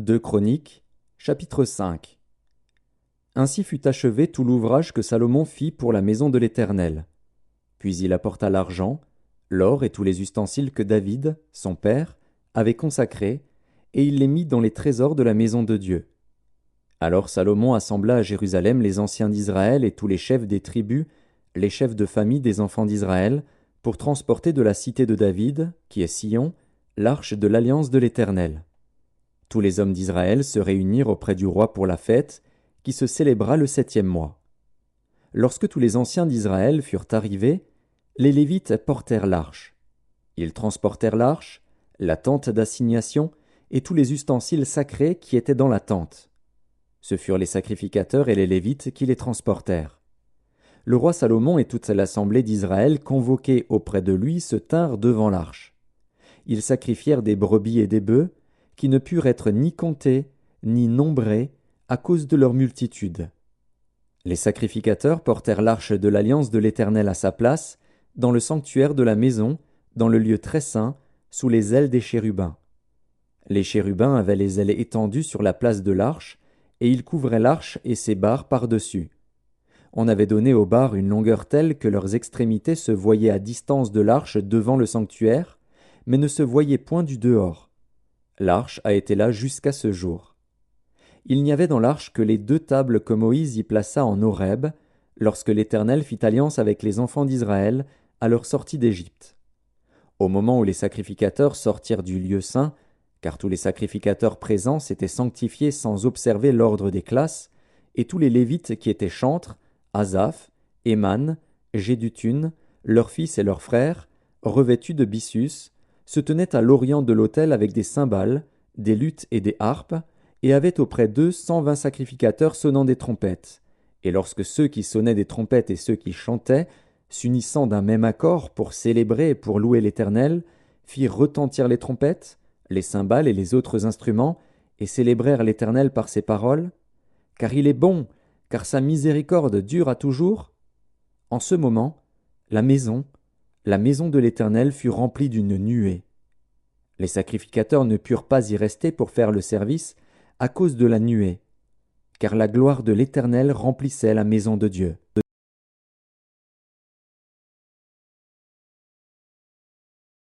2 Chroniques, chapitre 5. Ainsi fut achevé tout l'ouvrage que Salomon fit pour la maison de l'Éternel. Puis il apporta l'argent, l'or et tous les ustensiles que David, son père, avait consacrés, et il les mit dans les trésors de la maison de Dieu. Alors Salomon assembla à Jérusalem les anciens d'Israël et tous les chefs des tribus, les chefs de famille des enfants d'Israël, pour transporter de la cité de David, qui est Sion, l'arche de l'alliance de l'Éternel. Tous les hommes d'Israël se réunirent auprès du roi pour la fête, qui se célébra le 7e mois. Lorsque tous les anciens d'Israël furent arrivés, les Lévites portèrent l'arche. Ils transportèrent l'arche, la tente d'assignation et tous les ustensiles sacrés qui étaient dans la tente. Ce furent les sacrificateurs et les Lévites qui les transportèrent. Le roi Salomon et toute l'assemblée d'Israël convoqués auprès de lui se tinrent devant l'arche. Ils sacrifièrent des brebis et des bœufs, qui ne purent être ni comptés, ni nombrés, à cause de leur multitude. Les sacrificateurs portèrent l'arche de l'alliance de l'Éternel à sa place, dans le sanctuaire de la maison, dans le lieu très saint, sous les ailes des chérubins. Les chérubins avaient les ailes étendues sur la place de l'arche, et ils couvraient l'arche et ses barres par-dessus. On avait donné aux barres une longueur telle que leurs extrémités se voyaient à distance de l'arche devant le sanctuaire, mais ne se voyaient point du dehors. L'arche a été là jusqu'à ce jour. Il n'y avait dans l'arche que les 2 tables que Moïse y plaça en Horeb, lorsque l'Éternel fit alliance avec les enfants d'Israël à leur sortie d'Égypte. Au moment où les sacrificateurs sortirent du lieu saint, car tous les sacrificateurs présents s'étaient sanctifiés sans observer l'ordre des classes, et tous les Lévites qui étaient chantres, Asaph, Éman, Jéduthun, leurs fils et leurs frères, revêtus de byssus, se tenaient à l'orient de l'autel avec des cymbales, des luths et des harpes, et avaient auprès d'eux 120 sacrificateurs sonnant des trompettes. Et lorsque ceux qui sonnaient des trompettes et ceux qui chantaient, s'unissant d'un même accord pour célébrer et pour louer l'Éternel, firent retentir les trompettes, les cymbales et les autres instruments, et célébrèrent l'Éternel par ces paroles, « Car il est bon, car sa miséricorde dure à toujours », en ce moment, la maison de l'Éternel fut remplie d'une nuée. Les sacrificateurs ne purent pas y rester pour faire le service à cause de la nuée, car la gloire de l'Éternel remplissait la maison de Dieu.